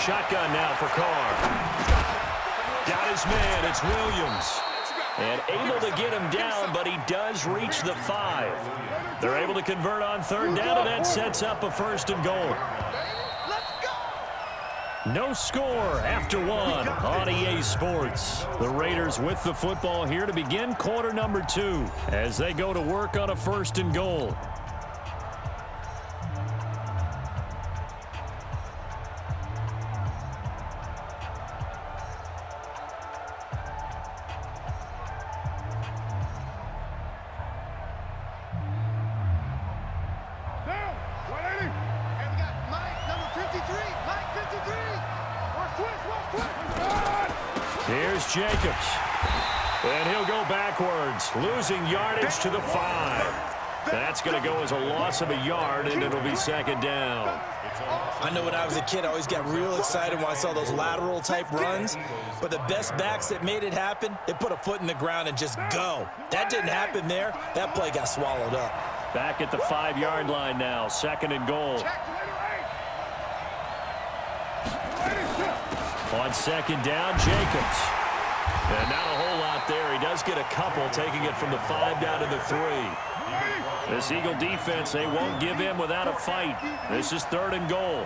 Shotgun now for Carr. Got his man. It's Williams. And able to get him down, but he does reach the 5. They're able to convert on third down, and that sets up a first and goal. No score after 1 on EA Sports. The Raiders with the football here to begin quarter number 2 as they go to work on a first and goal. Here's Jacobs. And he'll go backwards, losing yardage to the 5. That's going to go as a loss of a yard, and it'll be second down. I know when I was a kid, I always got real excited when I saw those lateral-type runs. But the best backs that made it happen, they put a foot in the ground and just go. That didn't happen there. That play got swallowed up. Back at the 5-yard line now, second and goal. On second down, Jacobs. And not a whole lot there. He does get a couple, taking it from the 5 down to the 3. This Eagle defense, they won't give in without a fight. This is third and goal.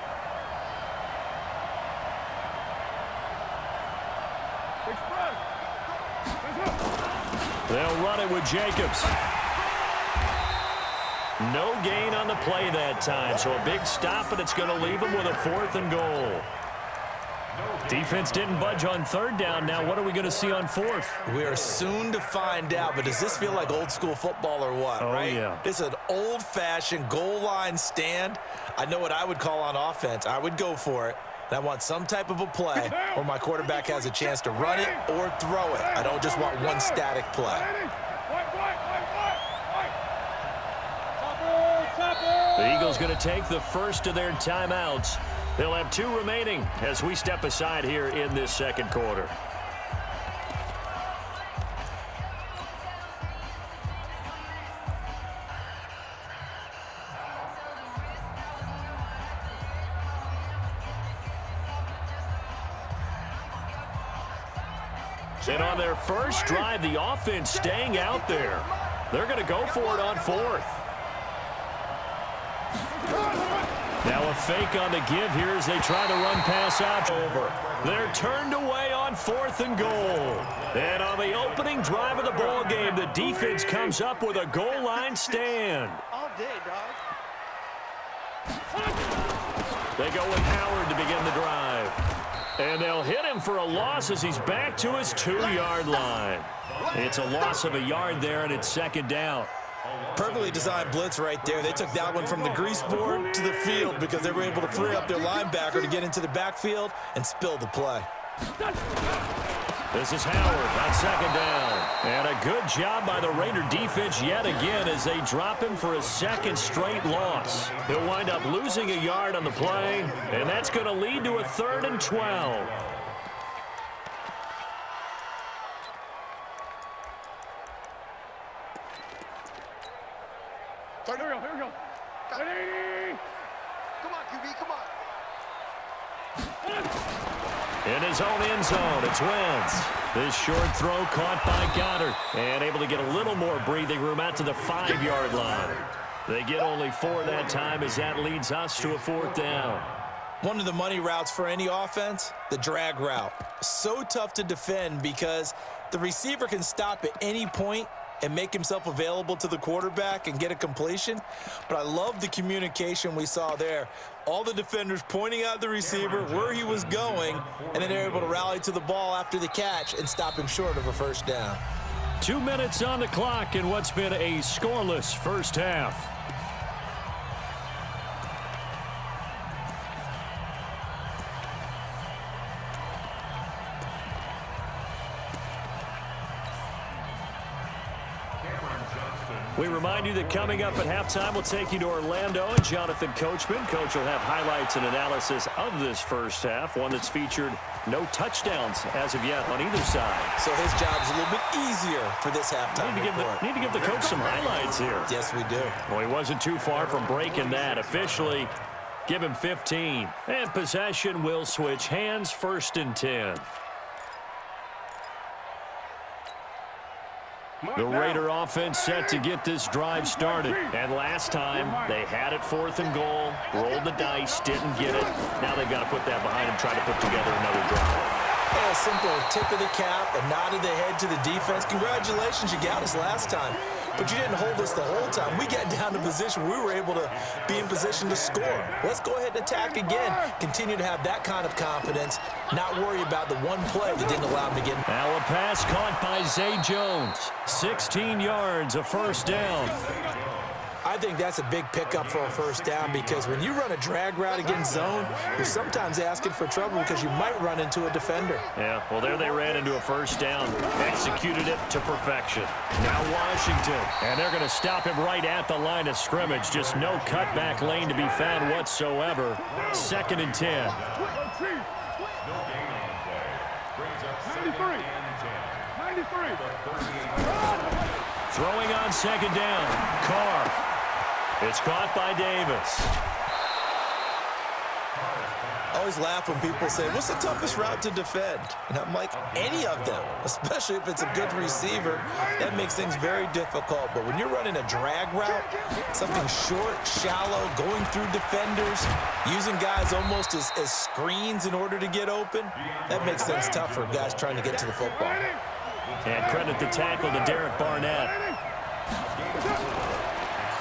They'll run it with Jacobs. No gain on the play that time, so a big stop, and it's going to leave him with a fourth and goal. Defense didn't budge on third down. Now what are we going to see on fourth? We are soon to find out, but does this feel like old school football or what, right? Yeah. It's an old-fashioned goal line stand. I know what I would call on offense. I would go for it. And I want some type of a play where my quarterback has a chance to run it or throw it. I don't just want one static play. The Eagles going to take the first of their timeouts. They'll have 2 remaining as we step aside here in this second quarter. And on their first drive, the offense staying out there. They're going to go for it on fourth. Now a fake on the give here as they try to run pass out over. They're turned away on fourth and goal. And on the opening drive of the ball game, the defense comes up with a goal line stand. All day, dog. They go with Howard to begin the drive. And they'll hit him for a loss as he's back to his 2-yard line. It's a loss of a yard there, and it's second down. Perfectly designed blitz right there. They took that one from the grease board to the field because they were able to free up their linebacker to get into the backfield and spill the play. This is Howard on second down. And a good job by the Raider defense yet again as they drop him for a second straight loss. He'll wind up losing a yard on the play, and that's going to lead to a 3rd and 12. Here we go. Come on, QB, come on. In his own end zone, it's Wentz. This short throw caught by Goddard and able to get a little more breathing room out to the 5-yard line. They get only 4 that time as that leads us to a 4th down. One of the money routes for any offense, the drag route. So tough to defend because the receiver can stop at any point and make himself available to the quarterback and get a completion. But I love the communication we saw there. All the defenders pointing out the receiver, where he was going, and then they're able to rally to the ball after the catch and stop him short of a first down. 2 minutes on the clock in what's been a scoreless first half. We remind you that coming up at halftime, we'll take you to Orlando and Jonathan Coachman. Coach will have highlights and analysis of this first half, one that's featured no touchdowns as of yet on either side. So his job's a little bit easier for this halftime report. Need to give the coach some highlights here. Yes, we do. Well, he wasn't too far from breaking that. Officially, Give him 15. And possession will switch hands, 1st and 10. The Raider offense set to get this drive started. And last time, they had it 4th and goal, rolled the dice, didn't get it. Now they've got to put that behind them, try to put together another drive. Hey, a simple tip of the cap, a nod of the head to the defense. Congratulations, you got us last time. But you didn't hold us the whole time. We got down to position. We were able to be in position to score. Let's go ahead and attack again. Continue to have that kind of confidence. Not worry about the one play that didn't allow him to get. Now a pass caught by Zay Jones. 16 yards, a 1st down. I think that's a big pickup for a 1st down because when you run a drag route against zone, you're sometimes asking for trouble because you might run into a defender. Yeah, well, there they ran into a 1st down. Executed it to perfection. Now Washington, and they're going to stop him right at the line of scrimmage. Just no cutback lane to be found whatsoever. 2nd and 10. 93. Throwing on 2nd down. Carr. It's caught by Davis. I always laugh when people say, what's the toughest route to defend? And I'm like, any of them, especially if it's a good receiver. That makes things very difficult. But when you're running a drag route, something short, shallow, going through defenders, using guys almost as screens in order to get open, that makes things tough for guys trying to get to the football. And credit the tackle to Derek Barnett.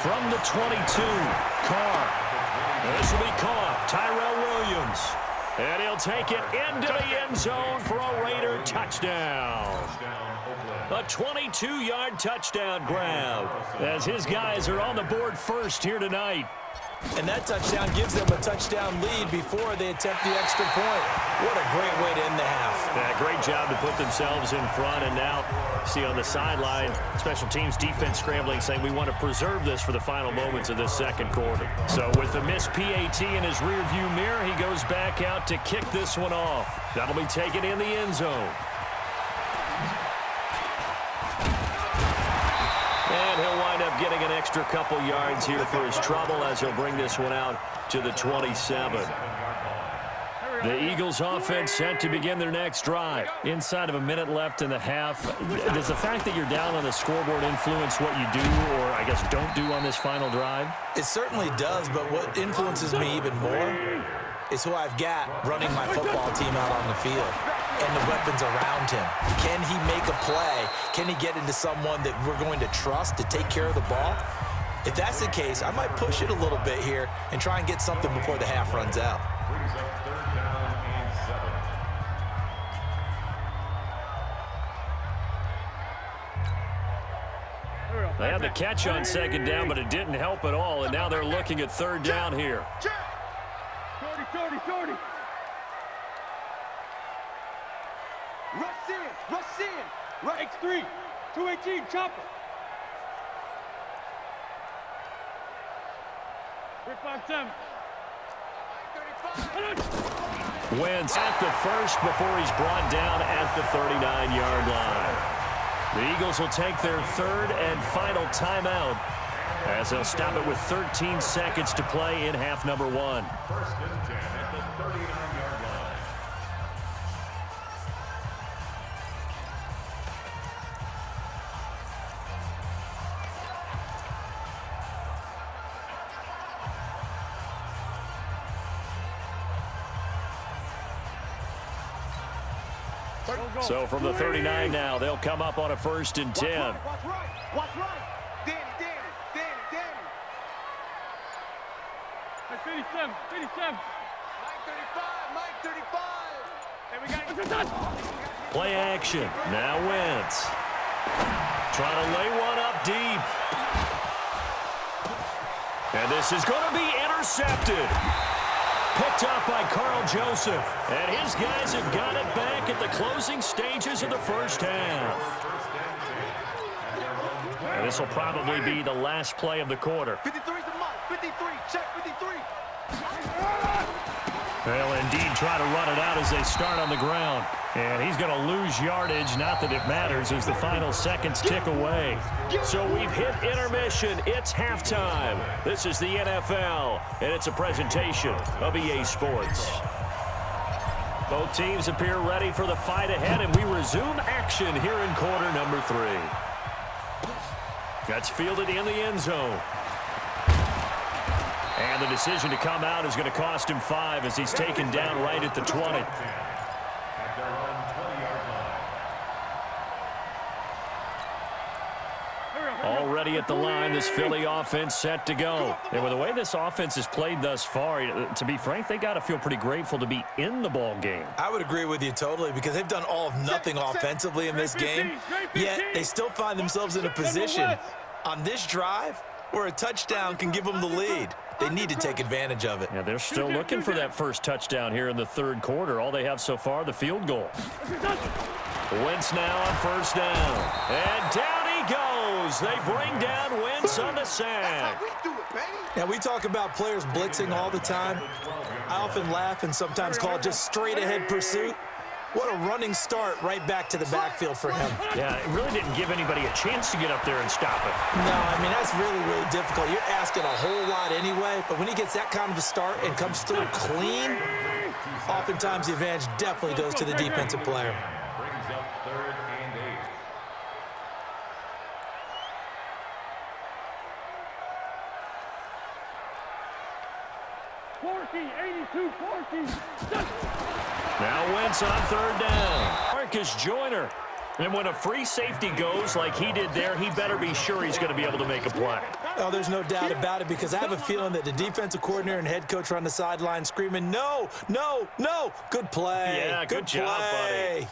From the 22, Carr. This will be caught. Tyrell Williams. And he'll take it into the end zone for a Raider touchdown. A 22-yard touchdown grab as his guys are on the board first here tonight. And that touchdown gives them a touchdown lead before they attempt the extra point. What a great way to end the half. Yeah, great job to put themselves in front. And now, see on the sideline, special teams defense scrambling, saying we want to preserve this for the final moments of this 2nd quarter. So with the missed PAT in his rearview mirror, he goes back out to kick this one off. That'll be taken in the end zone. And he'll wind up getting an extra couple yards here for his trouble as he'll bring this one out to the 27. The Eagles offense set to begin their next drive. Inside of a minute left in the half. Does the fact that you're down on the scoreboard influence what you do or, I guess, don't do on this final drive? It certainly does, but what influences me even more is who I've got running my football team out on the field and the weapons around him. Can he make a play? Can he get into someone that we're going to trust to take care of the ball? If that's the case, I might push it a little bit here and try and get something before the half runs out. They had the catch on 2nd down, but it didn't help at all, and now they're looking at 3rd down here. 30. Rush in. X3, 218, chopper. 357. Wentz at the 1st before he's brought down at the 39-yard line. The Eagles will take their 3rd and final timeout as they'll stop it with 13 seconds to play in half number 1. 1st and 10 at the 39-yard line. So from the 39 now, they'll come up on a 1st and 10. Watch right. Danny. 57. Mike 35. And we got it. Play action. Now Wentz. Trying to lay one up deep. And this is going to be intercepted. Picked up by Carl Joseph. And his guys have got it back at the closing stages of the 1st half. And this will probably be the last play of the quarter. 53 is the mark. 53. Check 53. They'll indeed try to run it out as they start on the ground. And he's going to lose yardage, not that it matters, as the final seconds tick away. So we've hit intermission. It's halftime. This is the NFL, and it's a presentation of EA Sports. Both teams appear ready for the fight ahead, and we resume action here in quarter number 3. That's fielded in the end zone. And the decision to come out is going to cost him 5 as he's taken down right at the 20. Already at the line, this Philly offense set to go. And with the way this offense has played thus far, to be frank, they got to feel pretty grateful to be in the ball game. I would agree with you totally, because they've done all of nothing offensively in this game, yet they still find themselves in a position on this drive where a touchdown can give them the lead. They need to take advantage of it. Yeah, they're still looking for that first touchdown here in the third quarter. All they have so far, the field goal. Wentz now on first down. And down he goes. They bring down Wentz on the sack. Now, we talk about players blitzing all the time. I often laugh and sometimes call it just straight-ahead pursuit. What a running start right back to the backfield for him. Yeah, it really didn't give anybody a chance to get up there and stop it. No, I mean, that's really, really difficult. You're asking a whole lot anyway, but when he gets that kind of a start and comes through clean, oftentimes the advantage definitely goes to the defensive player. Brings up 3rd and 8. Now Wentz on third down. Marcus Joyner. And when a free safety goes like he did there, he better be sure he's going to be able to make a play. Oh, there's no doubt about it, because I have a feeling that the defensive coordinator and head coach are on the sideline screaming, no, no, no. Good play. Yeah, good job, buddy.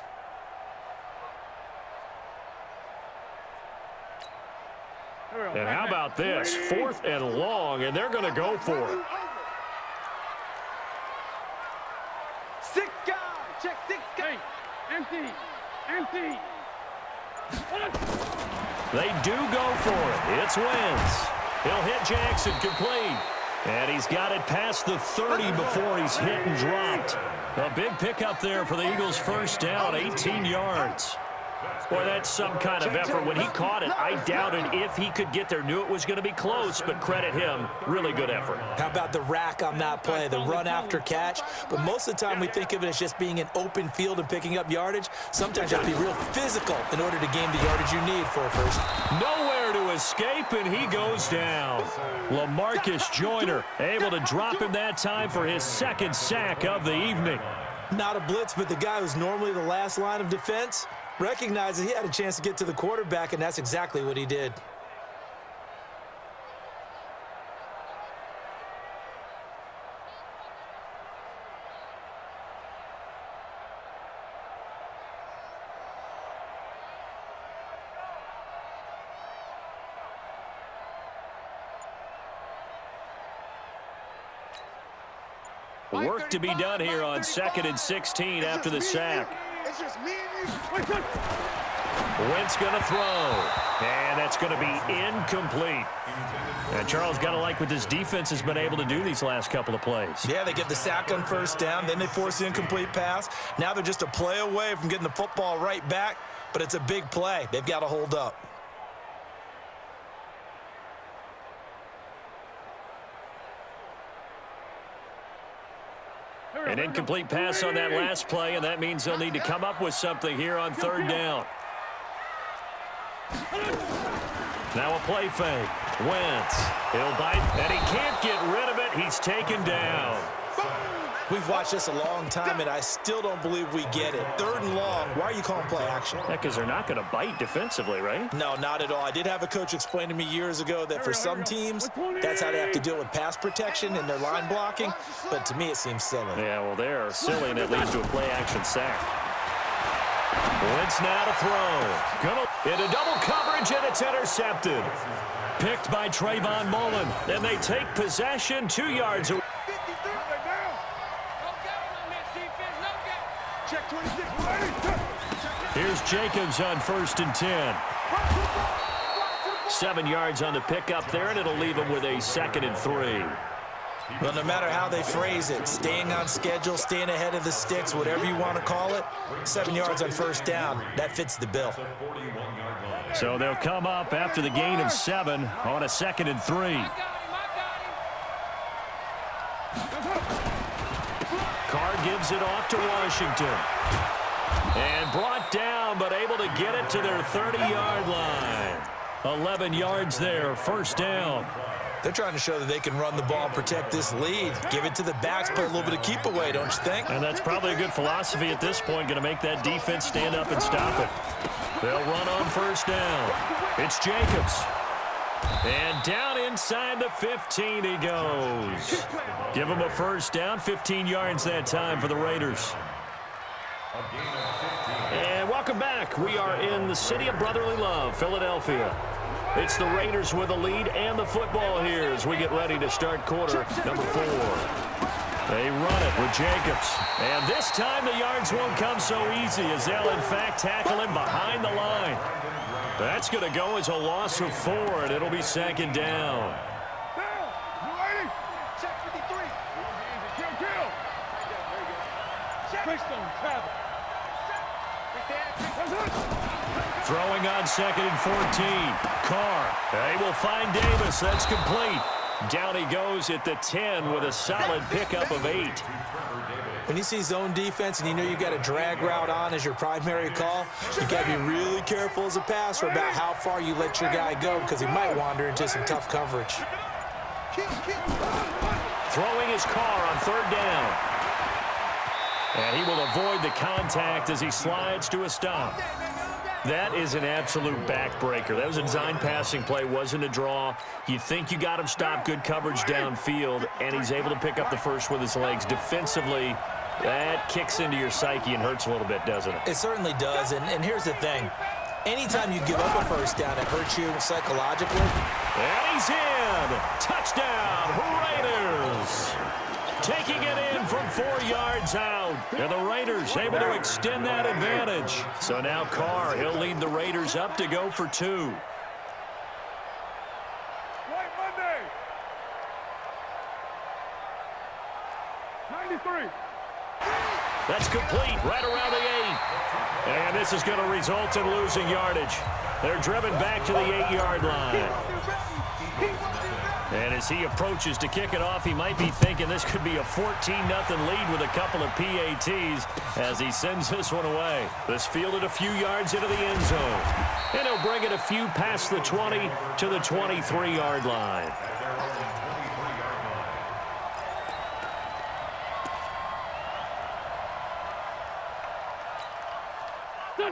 And how about this? 4th and long, and they're going to go for it. 6 guys. Check 6 guys. Empty. Empty. They do go for it. It's Wentz. He'll hit Jackson complete. And he's got it past the 30 before he's hit and dropped. A big pickup there for the Eagles' first down, 18 yards. Boy, that's some kind of effort. When he caught it, I doubted if he could get there. Knew it was going to be close, but credit him. Really good effort. How about the rack on that play, the run after catch? But most of the time we think of it as just being an open field and picking up yardage. Sometimes you have to be real physical in order to gain the yardage you need for a first. Nowhere to escape, and he goes down. LaMarcus Joyner able to drop him that time for his 2nd sack of the evening. Not a blitz, but the guy who's normally the last line of defense recognizes he had a chance to get to the quarterback, and that's exactly what he did. Work to be done here on 2nd and 16 after the sack. It's just me and you. Wentz going to throw. And that's going to be incomplete. And Charles, got to like what this defense has been able to do these last couple of plays. Yeah, they get the sack on first down, then they force the incomplete pass. Now they're just a play away from getting the football right back, but it's a big play. They've got to hold up. An incomplete pass on that last play, and that means they'll need to come up with something here on 3rd down. Now a play fake. Wentz. He'll bite, and he can't get rid of it. He's taken down. We've watched this a long time, and I still don't believe we get it. 3rd and long. Why are you calling play action? Yeah, because they're not going to bite defensively, right? No, not at all. I did have a coach explain to me years ago that for some teams, that's how they have to deal with pass protection and their line blocking. But to me, it seems silly. Yeah, well, they're silly, and it leads to a play-action sack. Wentz now to throw. Into double coverage, and it's intercepted. Picked by Trayvon Mullen. And they take possession 2 yards away. Check 26. Here's Jacobs on 1st and 10. 7 yards on the pickup there, and it'll leave him with a 2nd and 3. Well, no matter how they phrase it, staying on schedule, staying ahead of the sticks, whatever you want to call it, 7 yards on first down, that fits the bill. So they'll come up after the gain of 7 on a 2nd and 3. Carr gives it off to Washington. And brought down, but able to get it to their 30-yard line. 11 yards there, first down. They're trying to show that they can run the ball and protect this lead. Give it to the backs, play a little bit of keep away, don't you think? And that's probably a good philosophy at this point, going to make that defense stand up and stop it. They'll run on first down. It's Jacobs. And down inside the 15 he goes. Give him a first down, 15 yards that time for the Raiders. And welcome back. We are in the city of brotherly love, Philadelphia. It's the Raiders with the lead and the football here as we get ready to start quarter number 4. They run it with Jacobs. And this time the yards won't come so easy as they'll in fact tackle him behind the line. That's going to go as a loss of 4, and it'll be 2nd down. Throwing on 2nd and 14. Carr. They will find Davis. That's complete. Down he goes at the 10 with a solid pickup of 8. When you see zone defense and you know you got a drag route on as your primary call, you got to be really careful as a passer about how far you let your guy go because he might wander into some tough coverage. Throwing his Carr on 3rd down. And he will avoid the contact as he slides to a stop. That is an absolute backbreaker. That was a design passing play, wasn't a draw. You think you got him stopped, good coverage downfield, and he's able to pick up the first with his legs. Defensively, that kicks into your psyche and hurts a little bit, doesn't it? It certainly does, and here's the thing. Anytime you give up a first down, it hurts you psychologically. And he's in. Touchdown, Raiders. Taking it in from 4 yards out. And the Raiders able to extend that advantage. So now Carr, he'll lead the Raiders up to go for 2. White Monday. 93. That's complete right around the 8. And this is going to result in losing yardage. They're driven back to the 8-yard line. And as he approaches to kick it off, he might be thinking this could be a 14-0 lead with a couple of PATs as he sends this one away. This fielded a few yards into the end zone. And he'll bring it a few past the 20 to the 23-yard line.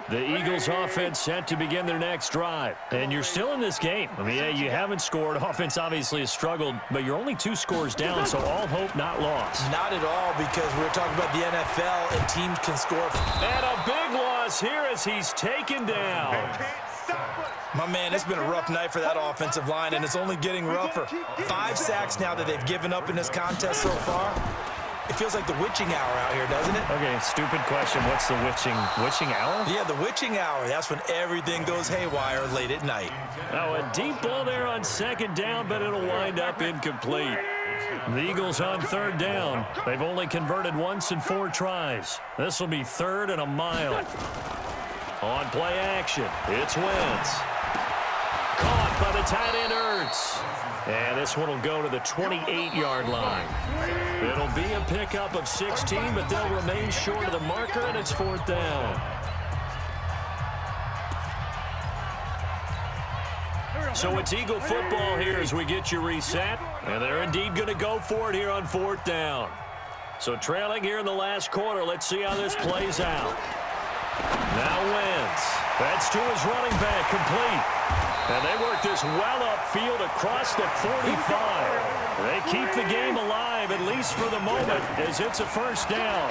The Eagles offense set to begin their next drive. And you're still in this game. I mean, yeah, you haven't scored. Offense obviously has struggled, but you're only 2 scores down, so all hope not lost. Not at all, because we're talking about the NFL and teams can score. And a big loss here as he's taken down. My man, it's been a rough night for that offensive line, and it's only getting rougher. 5 sacks now that they've given up in this contest so far. It feels like the witching hour out here, doesn't it? Okay, stupid question. What's the witching hour? Yeah, the witching hour. That's when everything goes haywire late at night. Now a deep ball there on 2nd down, but it'll wind up incomplete. The Eagles on 3rd down. They've only converted once in 4 tries. This will be 3rd and a mile. On play action, it's Wentz. Caught by the tight end Ertz. And this one will go to the 28-yard line. It'll be a pickup of 16, but they'll remain short of the marker, and it's 4th down. So it's Eagle football here as we get you reset. And they're indeed going to go for it here on 4th down. So trailing here in the last quarter, let's see how this plays out. Now Wentz. That's to his running back, complete. And they work this well upfield across the 45. They keep the game alive, at least for the moment, as it's a first down.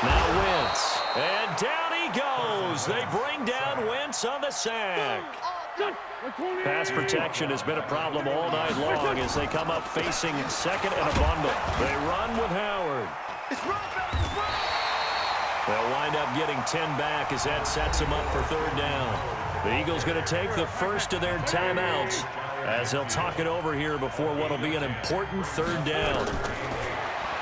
Now Wentz. And down he goes. They bring down Wentz on the sack. Pass protection has been a problem all night long as they come up facing 2nd and a bundle. They run with Howard. They'll wind up getting 10 back as that sets them up for 3rd down. The Eagles going to take the first of their timeouts as he'll talk it over here before what will be an important third down.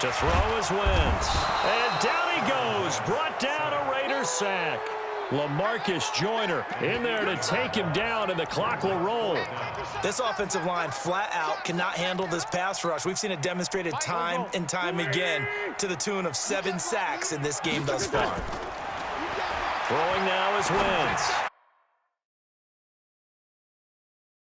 To throw is Wentz. And down he goes. Brought down a Raider sack. LaMarcus Joyner in there to take him down, and the clock will roll. This offensive line flat out cannot handle this pass rush. We've seen it demonstrated time and time again to the tune of 7 sacks in this game thus far. Throwing now is Wentz.